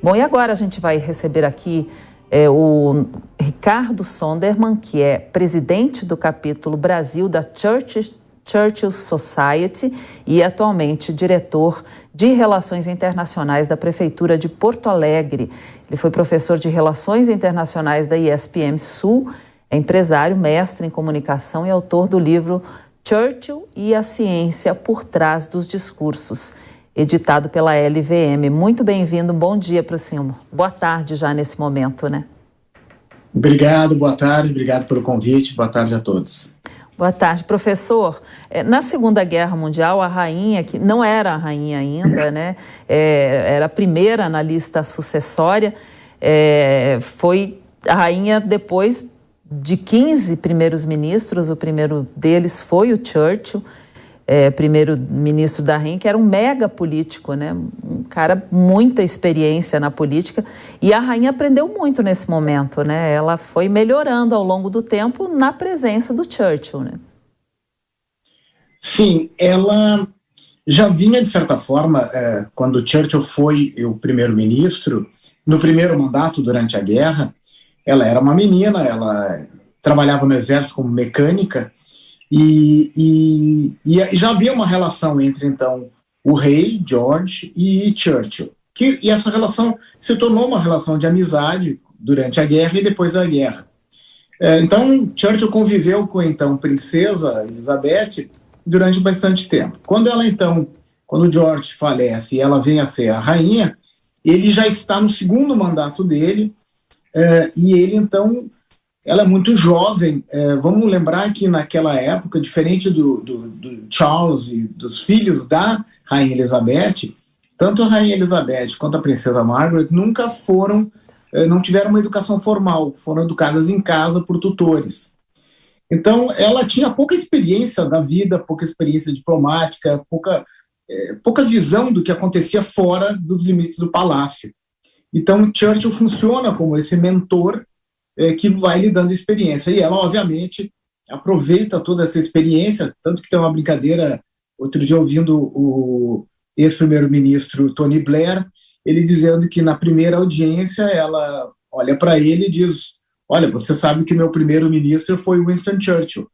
Bom, e agora a gente vai receber aqui o Ricardo Sondermann, que é presidente do capítulo Brasil da Churchill Society e atualmente diretor de Relações Internacionais da Prefeitura de Porto Alegre. Ele foi professor de Relações Internacionais da ISPM Sul, é empresário, mestre em comunicação e autor do livro Churchill e a Ciência por Trás dos Discursos, editado pela LVM. Muito bem-vindo, bom dia para o senhor. Boa tarde já nesse momento, né? Obrigado, boa tarde, obrigado pelo convite, boa tarde a todos. Boa tarde, professor. Na Segunda Guerra Mundial, a rainha, que não era a rainha ainda, né, era a primeira na lista sucessória, foi a rainha depois de 15 primeiros ministros. O primeiro deles foi o Churchill, primeiro-ministro da rainha, que era um mega político, né? Um cara muita experiência na política, e a rainha aprendeu muito nesse momento, né? Ela foi melhorando ao longo do tempo na presença do Churchill, né? Sim, ela já vinha, de certa forma, quando Churchill foi o primeiro-ministro, no primeiro mandato durante a guerra, ela era uma menina, ela trabalhava no exército como mecânica, e já havia uma relação entre, então, o rei, George, e Churchill. E essa relação se tornou uma relação de amizade durante a guerra e depois da guerra. Então, Churchill conviveu com a, então, princesa Elizabeth durante bastante tempo. Quando George falece e ela vem a ser a rainha, ele já está no segundo mandato dele, e ele, então... Ela é muito jovem. Vamos lembrar que naquela época, diferente do Charles e dos filhos da Rainha Elizabeth, tanto a Rainha Elizabeth quanto a Princesa Margaret nunca não tiveram uma educação formal, foram educadas em casa por tutores. Então, ela tinha pouca experiência da vida, pouca experiência diplomática, pouca visão do que acontecia fora dos limites do palácio. Então, Churchill funciona como esse mentor que vai lhe dando experiência. E ela, obviamente, aproveita toda essa experiência, tanto que tem uma brincadeira, outro dia ouvindo o ex-primeiro-ministro Tony Blair, ele dizendo que na primeira audiência ela olha para ele e diz: olha, você sabe que meu primeiro-ministro foi Winston Churchill.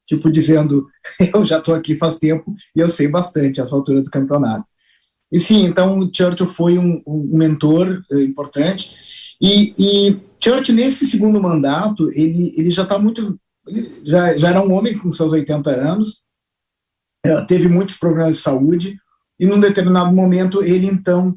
Tipo dizendo, eu já estou aqui faz tempo e eu sei bastante essa altura do campeonato. E sim, então Churchill foi um mentor importante. E Churchill, nesse segundo mandato, ele já está muito... Já era um homem com seus 80 anos, teve muitos problemas de saúde, e num determinado momento ele, então,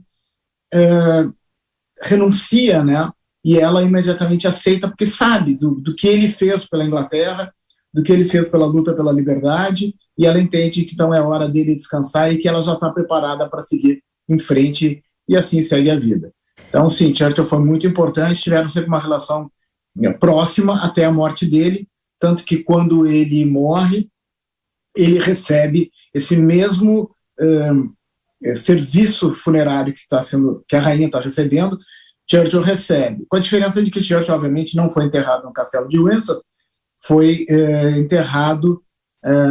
renuncia, né? E ela imediatamente aceita, porque sabe do que ele fez pela Inglaterra, do que ele fez pela luta pela liberdade, e ela entende que então é hora dele descansar e que ela já está preparada para seguir em frente, e assim segue a vida. Então, sim, Churchill foi muito importante, tiveram sempre uma relação próxima até a morte dele, tanto que quando ele morre, ele recebe esse mesmo serviço funerário que a rainha está recebendo, Churchill recebe. Com a diferença de que Churchill, obviamente, não foi enterrado no castelo de Windsor, foi enterrado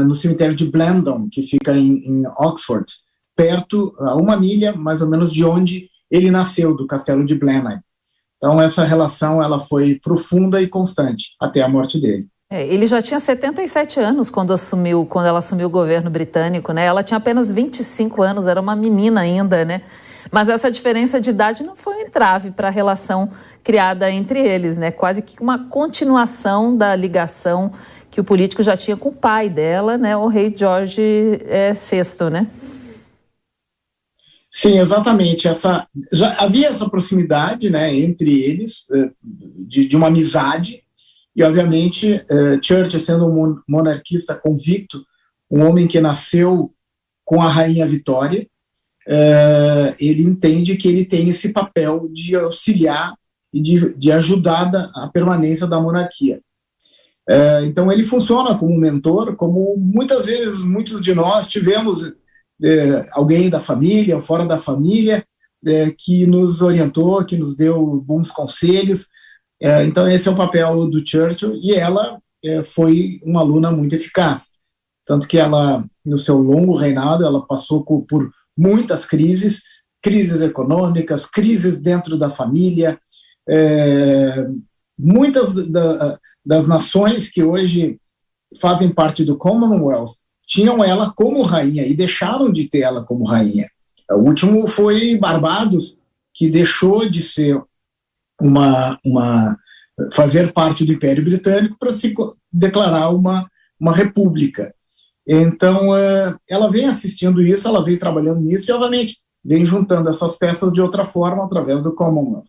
no cemitério de Blandon, que fica em Oxford, perto, a 1 milha, mais ou menos, de onde ele nasceu, do castelo de Blenheim. Então, essa relação ela foi profunda e constante até a morte dele. Ele já tinha 77 anos quando ela assumiu o governo britânico, né? Ela tinha apenas 25 anos, era uma menina ainda, né? Mas essa diferença de idade não foi um entrave para a relação criada entre eles, né? Quase que uma continuação da ligação que o político já tinha com o pai dela, né? O rei George VI, né? Sim, exatamente. Já havia essa proximidade, né, entre eles, de uma amizade, e obviamente Churchill, sendo um monarquista convicto, um homem que nasceu com a rainha Vitória, ele entende que ele tem esse papel de auxiliar e de ajudar a permanência da monarquia. Então ele funciona como mentor, como muitas vezes muitos de nós tivemos alguém da família ou fora da família que nos orientou, que nos deu bons conselhos. Então esse é o papel do Churchill, e ela foi uma aluna muito eficaz, tanto que ela, no seu longo reinado, ela passou por muitas crises, crises econômicas, crises dentro da família. Muitas das nações que hoje fazem parte do Commonwealth tinham ela como rainha e deixaram de ter ela como rainha. O último foi Barbados, que deixou de ser fazer parte do Império Britânico para se declarar uma república. Então, ela vem assistindo isso, ela vem trabalhando nisso e, obviamente, vem juntando essas peças de outra forma através do Commonwealth.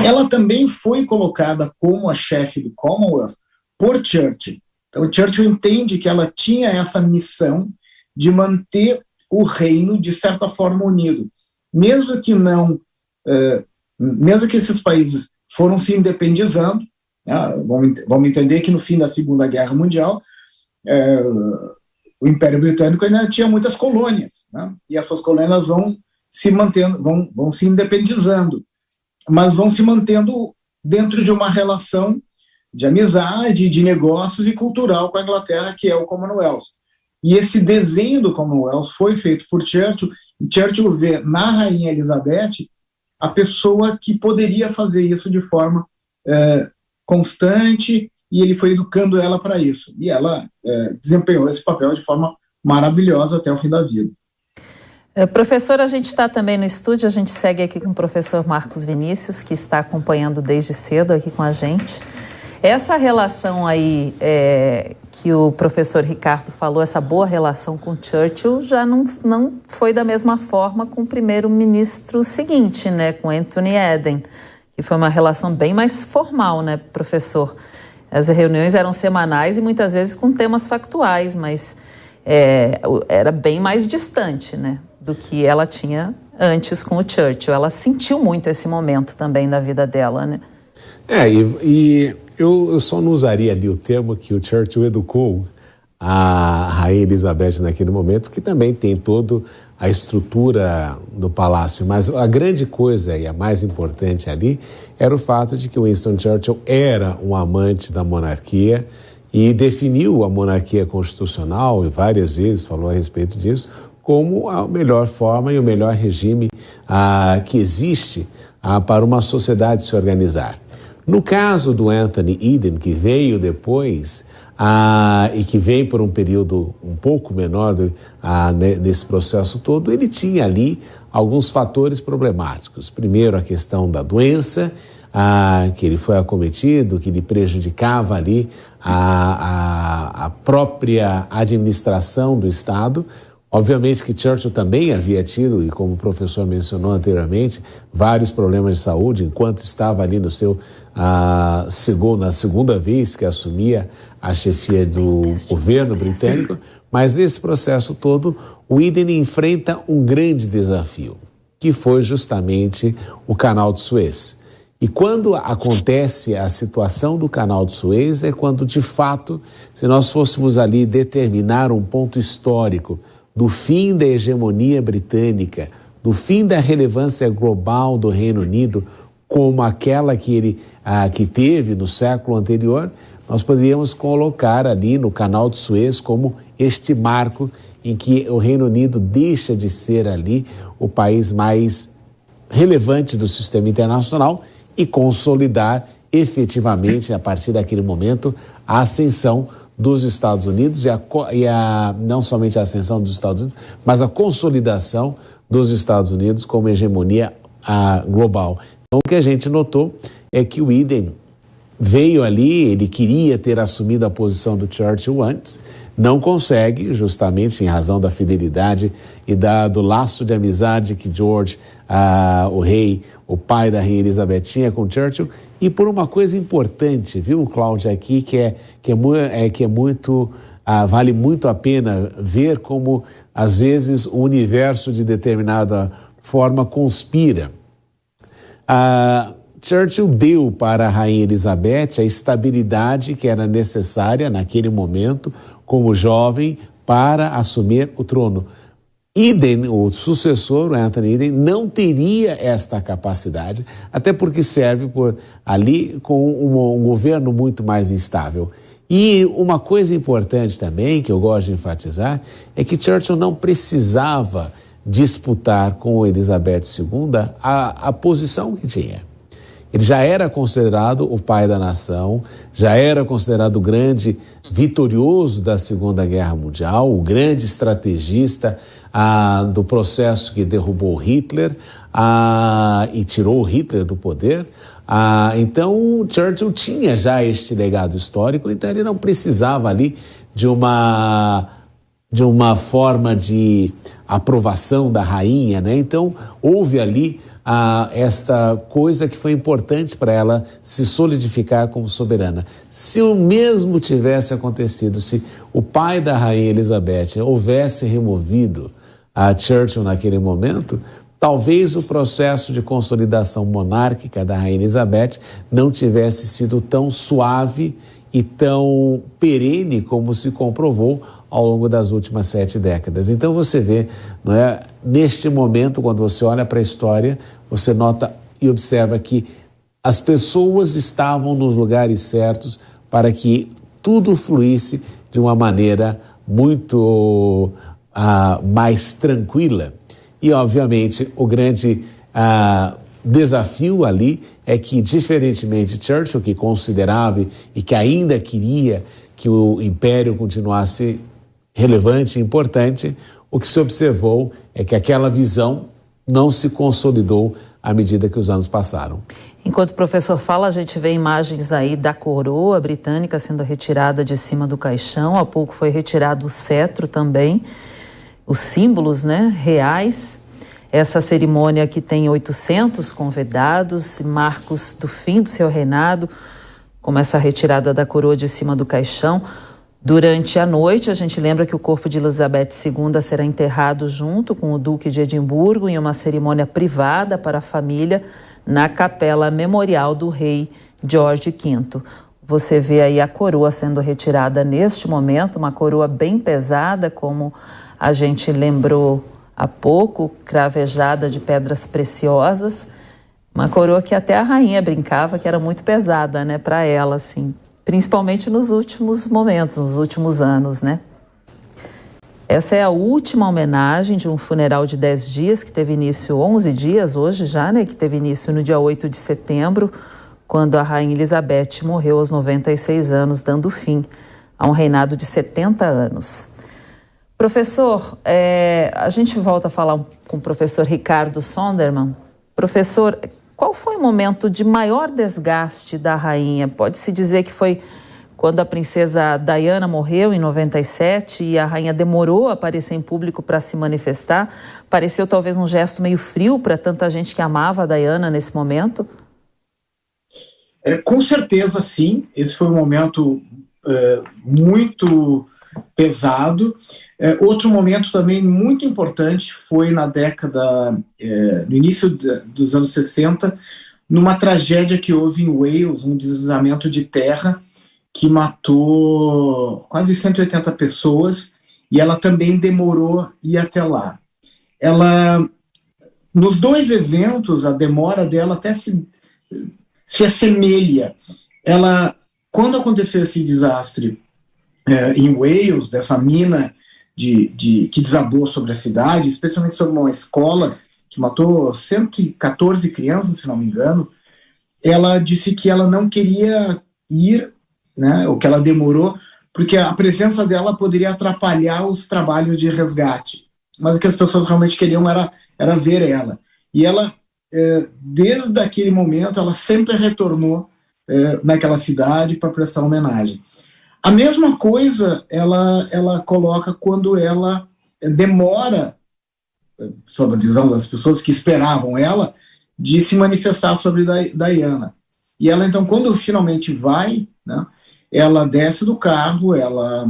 Ela também foi colocada como a chefe do Commonwealth por Churchill. Então, Churchill entende que ela tinha essa missão de manter o reino, de certa forma, unido. Mesmo que esses países foram se independizando, vamos entender que no fim da Segunda Guerra Mundial, o Império Britânico ainda tinha muitas colônias, né? E essas colônias vão se mantendo, vão se independizando, mas vão se mantendo dentro de uma relação de amizade, de negócios e cultural com a Inglaterra, que é o Commonwealth. E esse desenho do Commonwealth foi feito por Churchill, e Churchill vê na Rainha Elizabeth a pessoa que poderia fazer isso de forma constante, e ele foi educando ela para isso. E ela desempenhou esse papel de forma maravilhosa até o fim da vida. Professor, a gente está também no estúdio, a gente segue aqui com o professor Marcos Vinícius, que está acompanhando desde cedo aqui com a gente. Essa relação aí que o professor Ricardo falou, essa boa relação com Churchill, já não foi da mesma forma com o primeiro-ministro seguinte, né, com Anthony Eden, que foi uma relação bem mais formal, né, professor? As reuniões eram semanais e muitas vezes com temas factuais, mas era bem mais distante, né, do que ela tinha antes com o Churchill. Ela sentiu muito esse momento também da vida dela, né? E eu só não usaria ali o termo que o Churchill educou a Rainha Elizabeth naquele momento, que também tem toda a estrutura do palácio, mas a grande coisa e a mais importante ali era o fato de que Winston Churchill era um amante da monarquia e definiu a monarquia constitucional, e várias vezes falou a respeito disso, como a melhor forma e o melhor regime que existe para uma sociedade se organizar. No caso do Anthony Eden, que veio depois e que veio por um período um pouco menor desse processo todo, ele tinha ali alguns fatores problemáticos. Primeiro, a questão da doença, que ele foi acometido, que lhe prejudicava ali a própria administração do Estado. Obviamente que Churchill também havia tido, e como o professor mencionou anteriormente, vários problemas de saúde enquanto estava ali no seu na segunda vez que assumia a chefia do governo britânico, mas nesse processo todo o Eden enfrenta um grande desafio, que foi justamente o Canal de Suez. E quando acontece a situação do Canal de Suez é quando, de fato, se nós fôssemos ali determinar um ponto histórico do fim da hegemonia britânica, do fim da relevância global do Reino Unido, como aquela que ele que teve no século anterior, nós poderíamos colocar ali no Canal de Suez como este marco em que o Reino Unido deixa de ser ali o país mais relevante do sistema internacional e consolidar efetivamente, a partir daquele momento, a ascensão dos Estados Unidos não somente a ascensão dos Estados Unidos, mas a consolidação dos Estados Unidos como hegemonia global. Então, o que a gente notou é que o Eden veio ali, ele queria ter assumido a posição do Churchill antes, não consegue, justamente em razão da fidelidade e do laço de amizade que George, o rei, o pai da Rainha Elizabeth, tinha com Churchill, e por uma coisa importante, viu, Cláudia, aqui, vale muito a pena ver como, às vezes, o universo de determinada forma conspira. Churchill deu para a Rainha Elizabeth a estabilidade que era necessária naquele momento, como jovem, para assumir o trono. Eden, o sucessor, o Anthony Eden, não teria esta capacidade, até porque serve ali com um governo muito mais instável. E uma coisa importante também, que eu gosto de enfatizar, é que Churchill não precisava disputar com Elizabeth II a posição que tinha. Ele já era considerado o pai da nação, já era considerado o grande vitorioso da Segunda Guerra Mundial, o grande estrategista do processo que derrubou Hitler e tirou Hitler do poder. Então, Churchill tinha já este legado histórico, então ele não precisava ali de uma forma de aprovação da rainha, né? Então, houve ali esta coisa que foi importante para ela se solidificar como soberana. Se o mesmo tivesse acontecido, se o pai da rainha Elizabeth houvesse removido a Churchill naquele momento, talvez o processo de consolidação monárquica da rainha Elizabeth não tivesse sido tão suave e tão perene como se comprovou ao longo das últimas 7 décadas. Então você vê, não é, neste momento, quando você olha para a história, você nota e observa que as pessoas estavam nos lugares certos para que tudo fluísse de uma maneira muito mais tranquila. E, obviamente, o grande desafio ali é que, diferentemente de Churchill, que considerava e que ainda queria que o império continuasse relevante e importante, o que se observou é que aquela visão não se consolidou à medida que os anos passaram. Enquanto o professor fala, a gente vê imagens aí da coroa britânica sendo retirada de cima do caixão. Há pouco foi retirado o cetro também, os símbolos, né, reais. Essa cerimônia que tem 800 convidados, marcos do fim do seu reinado, como essa retirada da coroa de cima do caixão. Durante a noite, a gente lembra que o corpo de Elizabeth II será enterrado junto com o Duque de Edimburgo em uma cerimônia privada para a família na Capela Memorial do Rei George V. Você vê aí a coroa sendo retirada neste momento, uma coroa bem pesada, como a gente lembrou há pouco, cravejada de pedras preciosas, uma coroa que até a rainha brincava que era muito pesada, né, para ela, assim. Principalmente nos últimos momentos, nos últimos anos, né? Essa é a última homenagem de um funeral de 10 dias, que teve início 11 dias hoje já, né? Que teve início no dia 8 de setembro, quando a rainha Elizabeth morreu aos 96 anos, dando fim a um reinado de 70 anos. Professor, a gente volta a falar com o professor Ricardo Sondermann. Professor, qual foi o momento de maior desgaste da rainha? Pode-se dizer que foi quando a princesa Diana morreu em 97 e a rainha demorou a aparecer em público para se manifestar. Pareceu talvez um gesto meio frio para tanta gente que amava a Diana nesse momento? Com certeza, sim. Esse foi um momento muito pesado. Outro momento também muito importante foi na década, no início dos anos 60, numa tragédia que houve em Wales, um deslizamento de terra que matou quase 180 pessoas, e ela também demorou a ir até lá. Nos dois eventos, a demora dela até se assemelha. Quando aconteceu esse desastre em Wales, dessa mina que desabou sobre a cidade, especialmente sobre uma escola que matou 114 crianças, se não me engano, ela disse que ela não queria ir, né, ou que ela demorou, porque a presença dela poderia atrapalhar os trabalhos de resgate. Mas o que as pessoas realmente queriam era ver ela. E ela, desde aquele momento, ela sempre retornou naquela cidade para prestar homenagem. A mesma coisa ela coloca quando ela demora, sob a visão das pessoas que esperavam ela, de se manifestar sobre Diana. E ela, então, quando finalmente vai, né, ela desce do carro, ela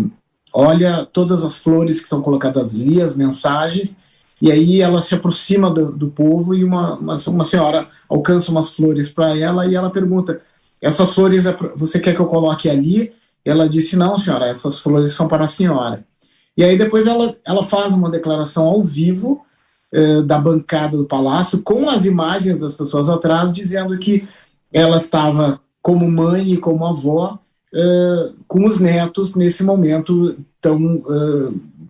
olha todas as flores que estão colocadas ali, as mensagens, e aí ela se aproxima do povo e uma senhora alcança umas flores para ela e ela pergunta: essas flores você quer que eu coloque ali? Ela disse: não, senhora, essas flores são para a senhora. E aí depois ela faz uma declaração ao vivo da bancada do palácio, com as imagens das pessoas atrás, dizendo que ela estava como mãe e como avó com os netos nesse momento tão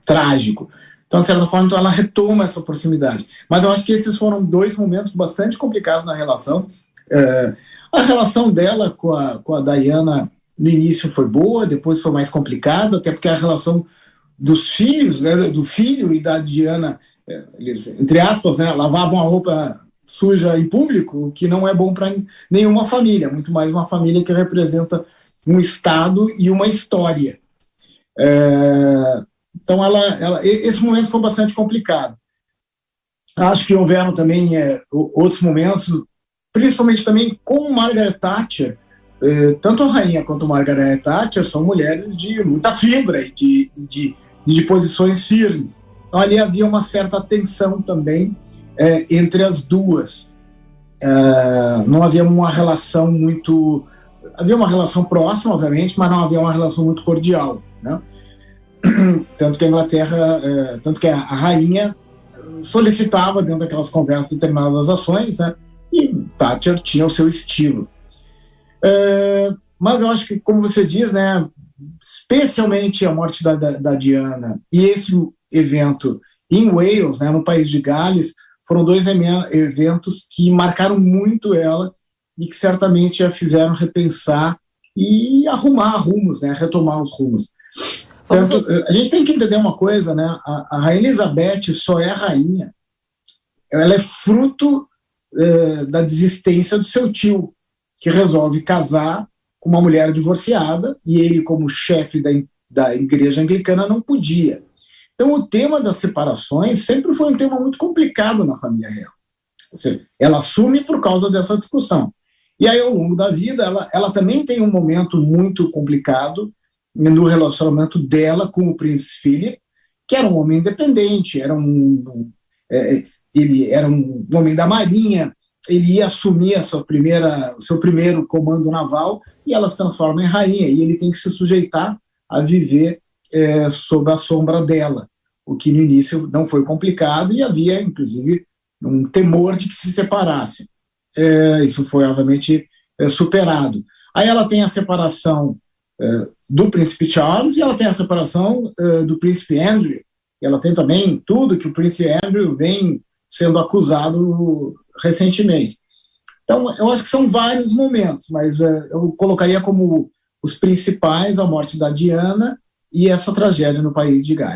trágico. Então, de certa forma, então, ela retoma essa proximidade. Mas eu acho que esses foram 2 momentos bastante complicados na relação. A relação dela com a Diana, no início, foi boa, depois foi mais complicada, até porque a relação dos filhos, né, do filho e da Diana, eles, entre aspas, né, lavavam a roupa suja em público, o que não é bom para nenhuma família, muito mais uma família que representa um Estado e uma história. Então, esse momento foi bastante complicado. Acho que houveram também outros momentos, principalmente também com Margaret Thatcher. Tanto a rainha quanto a Margaret Thatcher são mulheres de muita fibra e de posições firmes. Então, ali havia uma certa tensão também entre as duas. Não havia uma relação muito... Havia uma relação próxima, obviamente, mas não havia uma relação muito cordial, né? Tanto que a Inglaterra, tanto que a rainha solicitava dentro daquelas conversas determinadas ações, né? E Thatcher tinha o seu estilo. Mas eu acho que, como você diz, né, especialmente a morte da Diana e esse evento em Wales, né, no país de Gales, foram 2 eventos que marcaram muito ela e que certamente a fizeram repensar e arrumar rumos, né, retomar os rumos. Tanto, a gente tem que entender uma coisa, né? A Rainha Elizabeth só é rainha. Ela é fruto da desistência do seu tio, que resolve casar com uma mulher divorciada, e ele, como chefe da igreja anglicana, não podia. Então, o tema das separações sempre foi um tema muito complicado na família real. Ou seja, ela assume por causa dessa discussão. E aí, ao longo da vida, ela também tem um momento muito complicado no relacionamento dela com o príncipe Philip, que era um homem independente, ele era um homem da marinha, ele ia assumir o seu primeiro comando naval, e ela se transforma em rainha, e ele tem que se sujeitar a viver sob a sombra dela, o que no início não foi complicado, e havia, inclusive, um temor de que se separasse. Isso foi, obviamente, superado. Aí ela tem a separação do príncipe Charles, e ela tem a separação do príncipe Andrew. Ela tem também tudo que o príncipe Andrew vem sendo acusado recentemente. Então, eu acho que são vários momentos, mas eu colocaria como os principais a morte da Diana e essa tragédia no país de Gales.